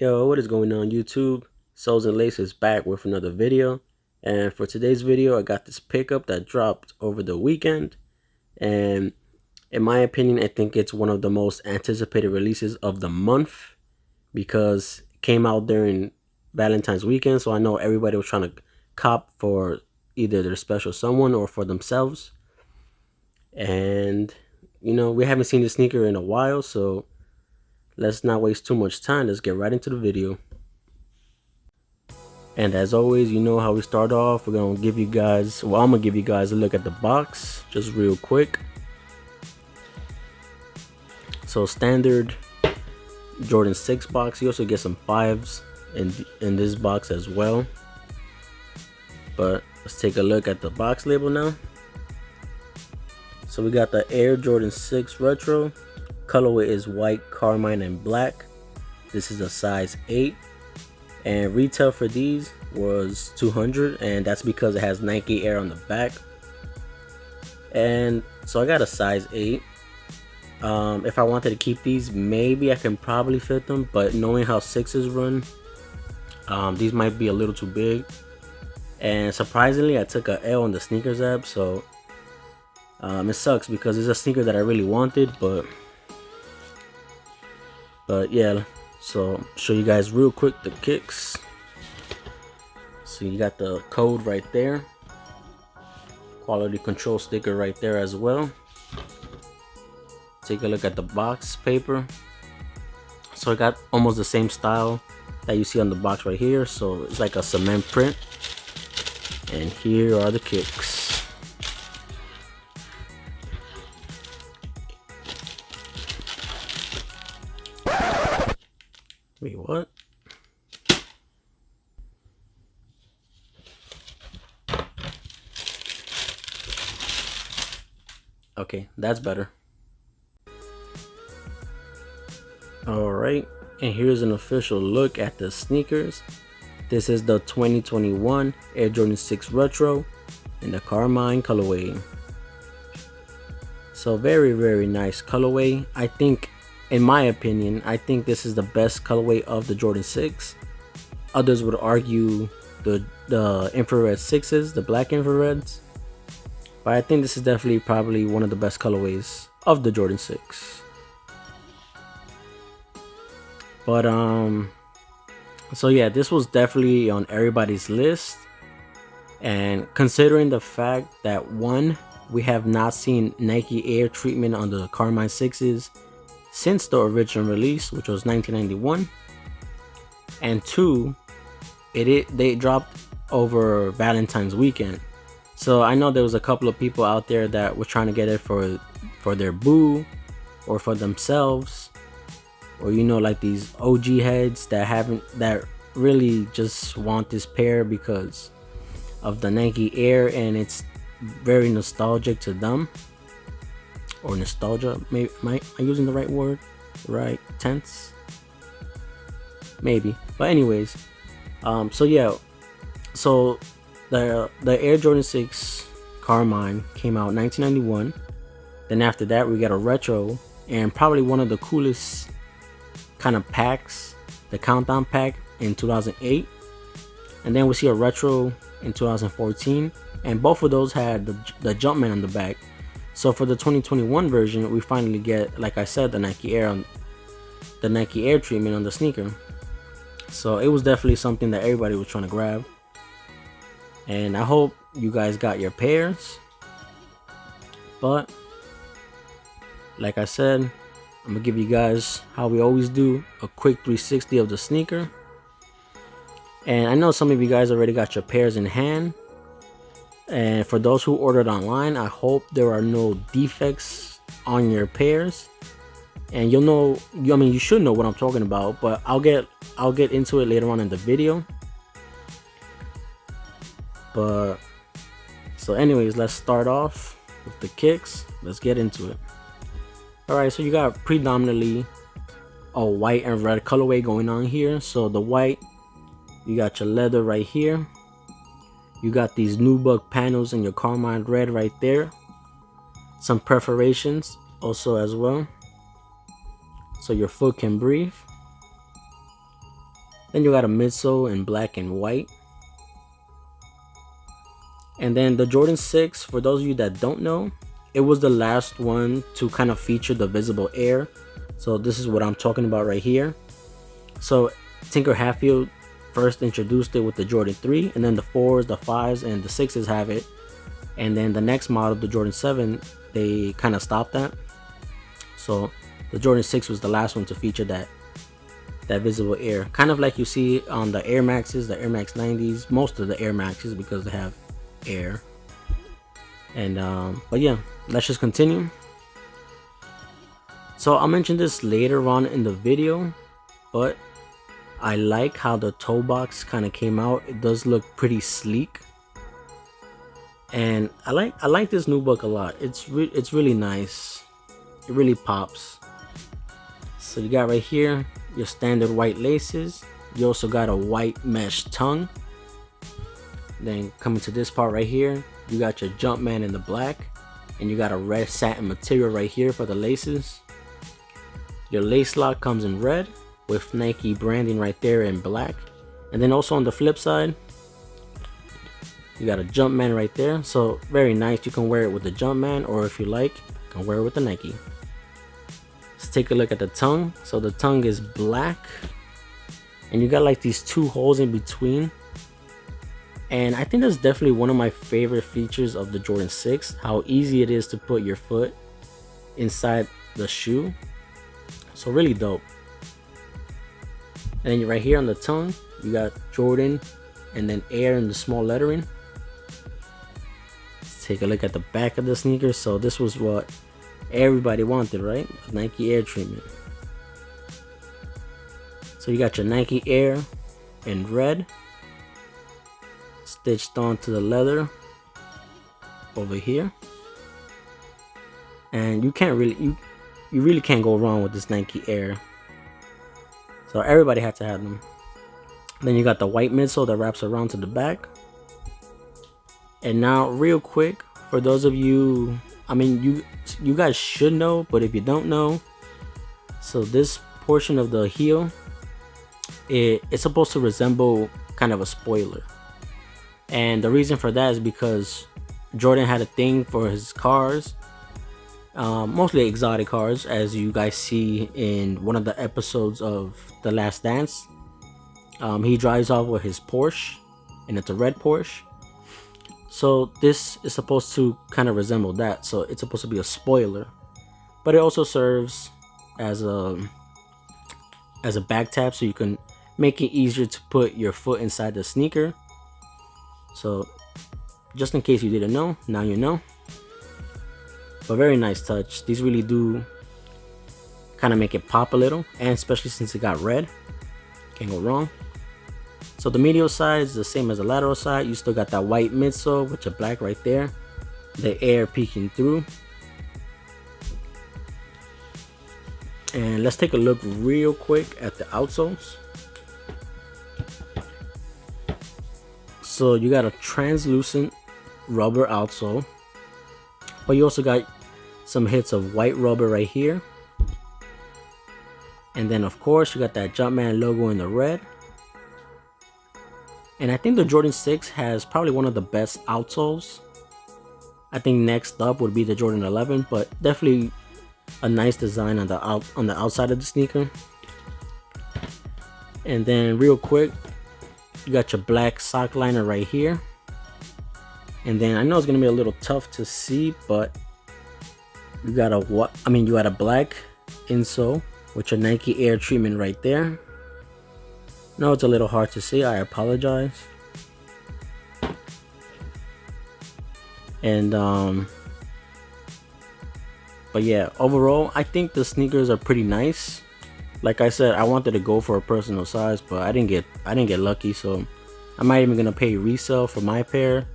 Yo, what is going on YouTube? Soles and Laces back with another video. And for today's video, I got this pickup that dropped over the weekend. And in my opinion, I think it's one of the most anticipated releases of the month because it came out during Valentine's weekend. So I know everybody was trying to cop for either their special someone or for themselves. And, we haven't seen the sneaker in a while, so let's not waste too much time. Let's get right into the video. And as always, you know how we start off. I'm gonna give you guys a look at the box just real quick. So standard Jordan 6 box. You also get some 5s in this box as well. But let's take a look at the box label now. So we got the Air Jordan 6 Retro. Colorway is white, carmine, and black. This is a size 8. And retail for these was $200, and that's because it has Nike Air on the back. And so I got a size 8. If I wanted to keep these, maybe I can probably fit them, but knowing how 6s run, these might be a little too big. And surprisingly, I took a L on the sneakers app, so it sucks because it's a sneaker that I really wanted, but yeah. So show you guys real quick the kicks. So you got the code right there, quality control sticker right there as well. Take a look at the box paper. So I got almost the same style that you see on the box right here, so it's like a cement print. And here are the kicks. Wait, what? Okay, that's better. Alright, and here's an official look at the sneakers. This is the 2021 Air Jordan 6 Retro in the Carmine colorway. So very, very nice colorway. I think, in my opinion, I think this is the best colorway of the Jordan 6. Others would argue the infrared 6s, the black infrareds. But I think this is definitely probably one of the best colorways of the Jordan 6. But so yeah, this was definitely on everybody's list. And considering the fact that one, we have not seen Nike Air treatment on the Carmine 6s since the original release, which was 1991, and two, they dropped over Valentine's weekend. So I know there was a couple of people out there that were trying to get it for their boo or for themselves, or like these OG heads that really just want this pair because of the Nike Air and it's very nostalgic to them. Or nostalgia, maybe. Am I using the right word? Right tense? Maybe. But anyways, so yeah, so the Air Jordan 6 Carmine came out in 1991. Then after that, we got a retro and probably one of the coolest kind of packs, the countdown pack in 2008. And then we see a retro in 2014, and both of those had the Jumpman on the back. So for the 2021 version, we finally get, like I said, the Nike Air treatment on the sneaker. So it was definitely something that everybody was trying to grab. And I hope you guys got your pairs. But like I said, I'm gonna give you guys, how we always do, a quick 360 of the sneaker. And I know some of you guys already got your pairs in hand. And for those who ordered online, I hope there are no defects on your pairs. And you'll know, you should know what I'm talking about, but I'll get into it later on in the video. But so anyways, let's start off with the kicks. Let's get into it. Alright, so you got predominantly a white and red colorway going on here. So the white, you got your leather right here. You got these nubuck panels in your Carmine red right there. Some perforations also as well, so your foot can breathe. Then you got a midsole in black and white. And then the Jordan 6, for those of you that don't know, it was the last one to kind of feature the visible air. So this is what I'm talking about right here. So Tinker Hatfield first introduced it with the Jordan 3, and then the 4s, the 5s, and the 6s have it. And then the next model, the Jordan 7, they kind of stopped that. So the Jordan 6 was the last one to feature that visible air, kind of like you see on the Air Maxes, the Air Max 90s, most of the Air Maxes, because they have air. And but yeah, let's just continue. So I'll mention this later on in the video, but I like how the toe box kind of came out. It does look pretty sleek, and I like this new book a lot. It's really nice. It really pops. So you got right here your standard white laces. You also got a white mesh tongue. Then coming to this part right here, you got your Jumpman in the black, and you got a red satin material right here for the laces. Your lace lock comes in red with Nike branding right there in black. And then also on the flip side, you got a Jumpman right there. So very nice. You can wear it with the Jumpman, or if you like, you can wear it with the Nike. Let's take a look at the tongue. So the tongue is black, and you got like these two holes in between. And I think that's definitely one of my favorite features of the Jordan 6, how easy it is to put your foot inside the shoe. So really dope. And then right here on the tongue, you got Jordan and then Air in the small lettering. Let's take a look at the back of the sneaker. So this was what everybody wanted, right? Nike Air treatment. So you got your Nike Air in red, stitched onto the leather over here. And you can't really, you really can't go wrong with this Nike Air. So everybody had to have them. Then you got the white midsole that wraps around to the back. And now real quick, for those of you, I mean, you guys should know, but if you don't know, so this portion of the heel, it's supposed to resemble kind of a spoiler. And the reason for that is because Jordan had a thing for his cars, mostly exotic cars, as you guys see in one of the episodes of The Last Dance. He drives off with his Porsche, and it's a red Porsche. So this is supposed to kind of resemble that. So it's supposed to be a spoiler, but it also serves as a back tap, so you can make it easier to put your foot inside the sneaker. So just in case you didn't know, now you know. But very nice touch. These really do kind of make it pop a little, and especially since it got red, can't go wrong. So the medial side is the same as the lateral side. You still got that white midsole with your black right there, the air peeking through. And let's take a look real quick at the outsoles. So you got a translucent rubber outsole, but you also got some hits of white rubber right here. And then of course you got that Jumpman logo in the red. And I think the Jordan 6 has probably one of the best outsoles. I think next up would be the Jordan 11, but definitely a nice design on the outside of the sneaker. And then real quick, you got your black sock liner right here. And then I know it's gonna be a little tough to see, but you got a black insole with your Nike Air treatment right there. No, it's a little hard to see, I apologize. And but yeah, overall I think the sneakers are pretty nice. Like I said, I wanted to go for a personal size, but I didn't get lucky, so I'm not even gonna pay resale for my pair,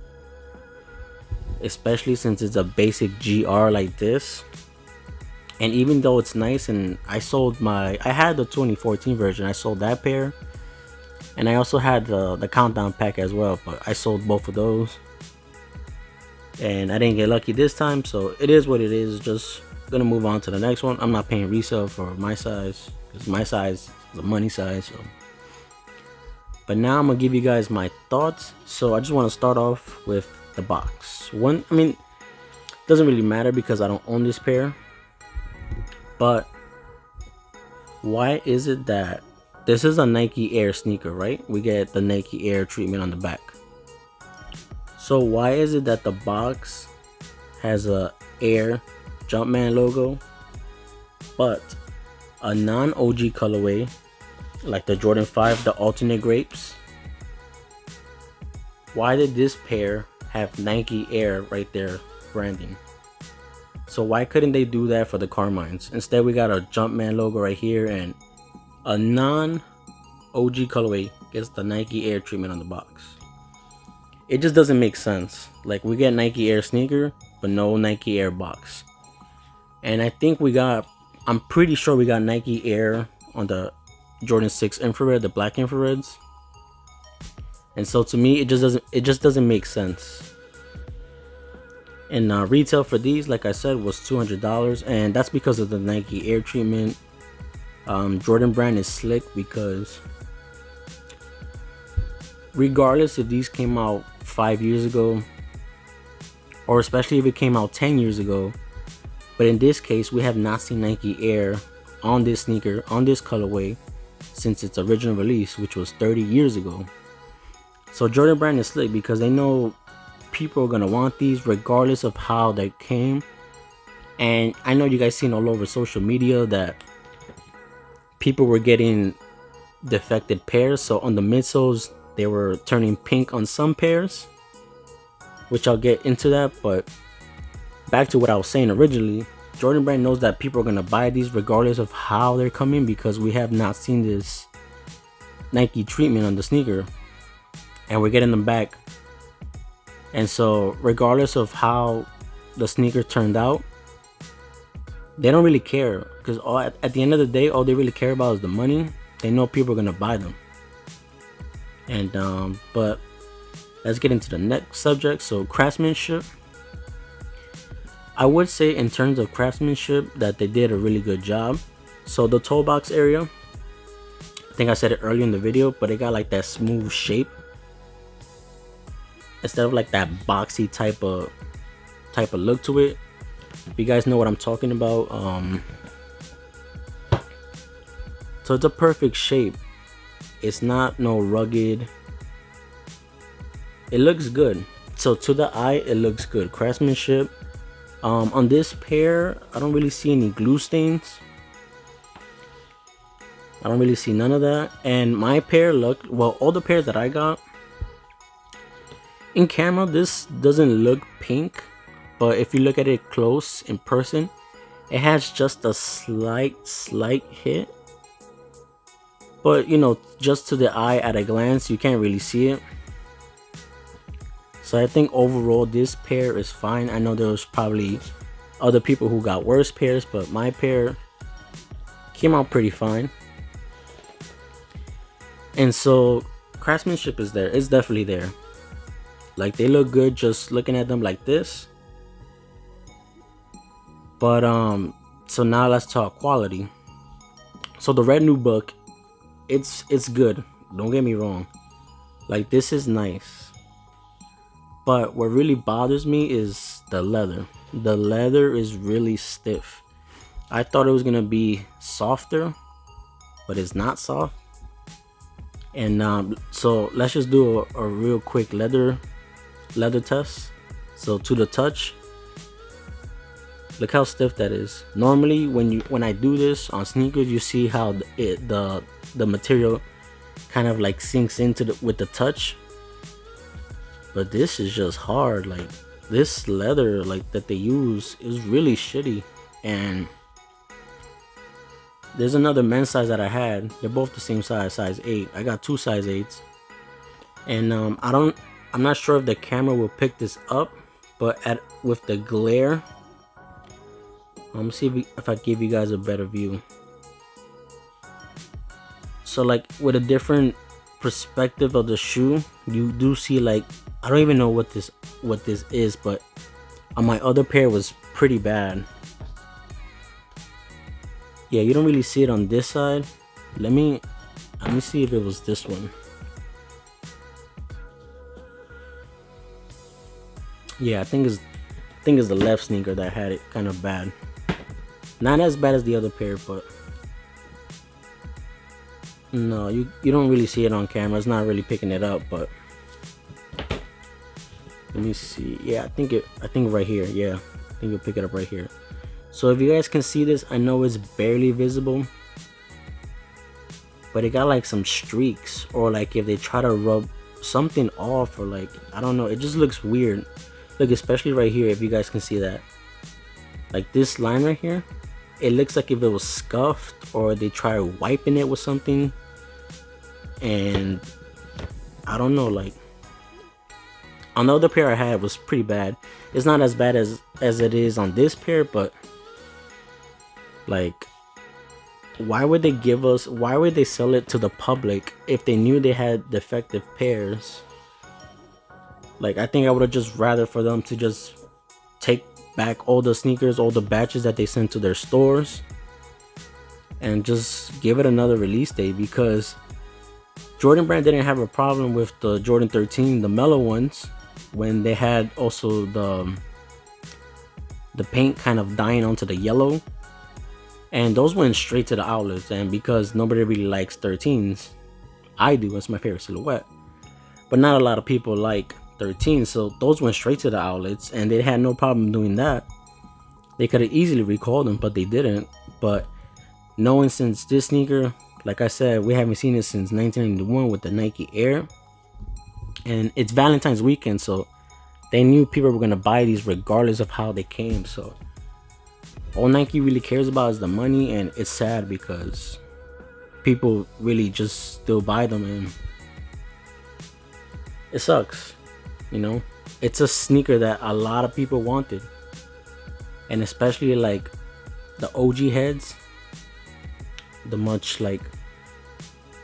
especially since it's a basic GR like this. And even though it's nice, and I had the 2014 version, I sold that pair. And I also had the countdown pack as well, but I sold both of those. And I didn't get lucky this time, so it is what it is. Just gonna move on to the next one. I'm not paying resale for my size, because my size is a money size. So But now I'm gonna give you guys my thoughts. So I just want to start off with the box. I mean, doesn't really matter because I don't own this pair. But why is it that this is a Nike Air sneaker, right? We get the Nike Air treatment on the back. So why is it that the box has a Air Jumpman logo, but a non-OG colorway like the Jordan 5, the alternate grapes? Why did this pair have Nike Air right there branding? So why couldn't they do that for the Carmines? Instead, we got a Jumpman logo right here, and a non-OG colorway gets the Nike Air treatment on the box. It just doesn't make sense. Like, we get Nike Air sneaker, but no Nike Air box. And I think I'm pretty sure we got Nike Air on the Jordan 6 infrared, the black infrareds. And so to me, it just doesn't make sense. And retail for these, like I said, was $200, and that's because of the Nike Air treatment. Jordan brand is slick because regardless if these came out 5 years ago, or especially if it came out 10 years ago, but in this case, we have not seen Nike Air on this sneaker, on this colorway, since its original release, which was 30 years ago. So Jordan brand is slick because they know people are gonna want these regardless of how they came. And I know you guys seen all over social media that people were getting defected pairs. So on the midsoles, they were turning pink on some pairs, which I'll get into that. But back to what I was saying originally, Jordan brand knows that people are gonna buy these regardless of how they're coming, because we have not seen this Nike treatment on the sneaker, and we're getting them back. And so regardless of how the sneaker turned out, they don't really care, because at the end of the day, all they really care about is the money. They know people are gonna buy them. And but let's get into the next subject. So craftsmanship, I would say in terms of craftsmanship that they did a really good job. So the toe box area, I think I said it earlier in the video, but it got like that smooth shape instead of like that boxy type of look to it. If you guys know what I'm talking about, so it's a perfect shape. It's not no rugged. It looks good. So to the eye, it looks good. Craftsmanship. On this pair, I don't really see any glue stains. I don't really see none of that. And my pair looked, well, all the pairs that I got, in camera, this doesn't look pink, but if you look at it close in person, it has just a slight hit. But you know, just to the eye at a glance, you can't really see it. So I think overall this pair is fine. I know there was probably other people who got worse pairs, but my pair came out pretty fine. And so craftsmanship is there. It's definitely there. Like, they look good just looking at them like this. But so now let's talk quality. So the red new book, it's good. Don't get me wrong. Like, this is nice. But what really bothers me is the leather. The leather is really stiff. I thought it was gonna be softer, but it's not soft. And so let's just do a real quick leather test. So to the touch, look how stiff that is. Normally when I do this on sneakers, you see how the material kind of like sinks into with the touch. But this is just hard. Like, this leather like that they use is really shitty. And there's another men's size that I had. They're both the same size 8. I got 2 size 8s. And I'm not sure if the camera will pick this up, but with the glare, let me see if I give you guys a better view. So like with a different perspective of the shoe, you do see, like, I don't even know what this is, but on my other pair was pretty bad. Yeah, you don't really see it on this side. Let me see if it was this one. Yeah, I think it's the left sneaker that had it kind of bad. Not as bad as the other pair, but no, you don't really see it on camera. It's not really picking it up, but let me see. Yeah, I think right here. Yeah, I think you'll pick it up right here. So if you guys can see this, I know it's barely visible, but it got like some streaks, or like if they try to rub something off, or like, I don't know, it just looks weird. Look, especially right here, if you guys can see that, like this line right here, it looks like if it was scuffed, or they try wiping it with something, and I don't know, like on the other pair I had was pretty bad. It's not as bad as it is on this pair, but like, why would they sell it to the public if they knew they had defective pairs? Like, I think I would have just rather for them to just take back all the sneakers, all the batches that they sent to their stores, and just give it another release date, because Jordan Brand didn't have a problem with the Jordan 13, the mellow ones, when they had also the paint kind of dying onto the yellow, and those went straight to the outlets. And because nobody really likes 13s, I do, it's my favorite silhouette, but not a lot of people like 13, so those went straight to the outlets, and they had no problem doing that. They could have easily recalled them, but they didn't. But knowing, since this sneaker, like I said, we haven't seen it since 1991 with the Nike Air, and it's Valentine's weekend, so they knew people were gonna buy these regardless of how they came. So all Nike really cares about is the money, and it's sad because people really just still buy them, and it sucks. You know, it's a sneaker that a lot of people wanted, and especially like the OG heads, the much like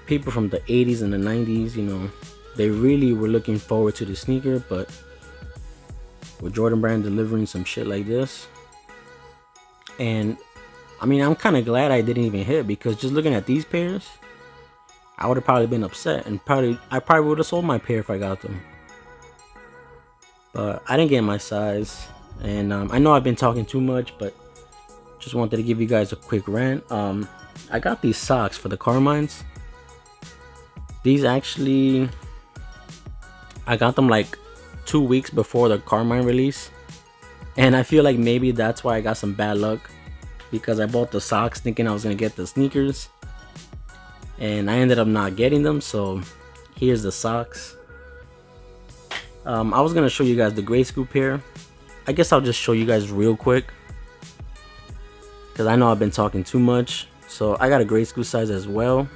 people from the 80s and the 90s, you know, they really were looking forward to the sneaker. But with Jordan Brand delivering some shit like this, and I mean, I'm kind of glad I didn't even hit, because just looking at these pairs, I would have probably been upset, and I probably would have sold my pair if I got them. But I didn't get my size, and I know I've been talking too much, but just wanted to give you guys a quick rant. I got these socks for the Carmines. These actually, I got them like 2 weeks before the Carmine release, and I feel like maybe that's why I got some bad luck, because I bought the socks thinking I was gonna get the sneakers, and I ended up not getting them. So here's the socks. I was gonna show you guys the gray scoop pair. I guess I'll just show you guys real quick, because I know I've been talking too much. So I got a gray scoop size as well,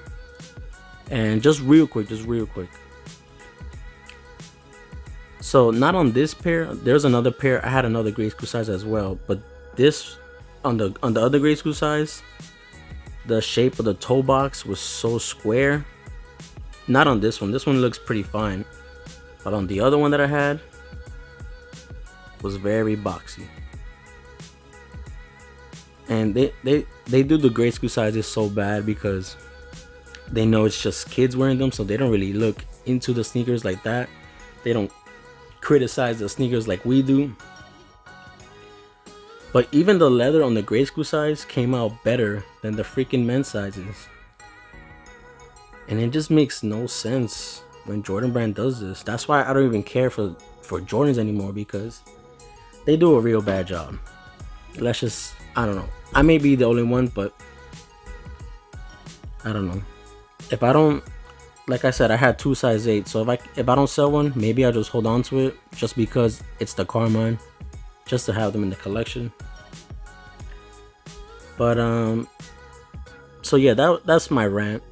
and just real quick. So not on this pair. There's another pair. I had another gray scoop size as well, but this on the other gray scoop size, the shape of the toe box was so square. Not on this one. This one looks pretty fine. But on the other one that I had, was very boxy. And they do the gray scoop sizes so bad because they know it's just kids wearing them, so they don't really look into the sneakers like that. They don't criticize the sneakers like we do. But even the leather on the gray scoop size came out better than the freaking men's sizes. And it just makes no sense when Jordan Brand does this. That's why I don't even care for Jordans anymore, because they do a real bad job. Let's just, I don't know. I may be the only one, but I don't know. If I don't, like I said, I had two size 8, so if I don't sell one, maybe I'll just hold on to it just because it's the Carmine, just to have them in the collection. But so yeah, that's my rant.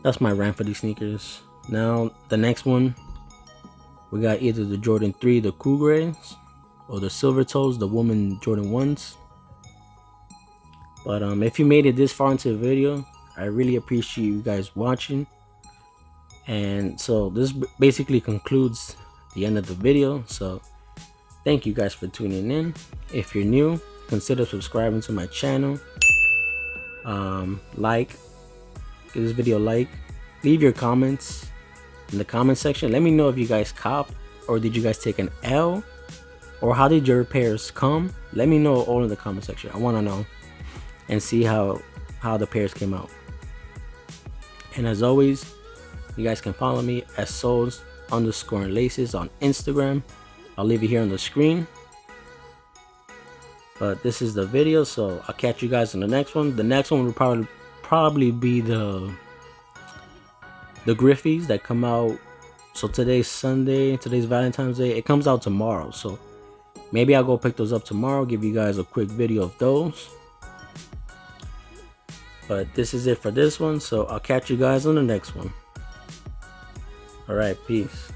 That's my rant for these sneakers. Now the next one, we got either the Jordan 3, the Cool Grays, or the Silver Toes, the woman Jordan 1s. But if you made it this far into the video, I really appreciate you guys watching. And so this basically concludes the end of the video. So thank you guys for tuning in. If you're new, consider subscribing to my channel. Give this video a like. Leave your comments in the comment section. Let me know if you guys cop or did you guys take an L, or how did your pairs come? Let me know all in the comment section. I want to know and see how the pairs came out. And as always, you guys can follow me at souls_laces on Instagram. I'll leave it here on the screen. But this is the video, so I'll catch you guys in the next one. The next one will probably be the Griffies that come out. So today's Sunday, today's Valentine's Day. It comes out tomorrow, so maybe I'll go pick those up tomorrow, give you guys a quick video of those. But this is it for this one, so I'll catch you guys on the next one. Alright, peace.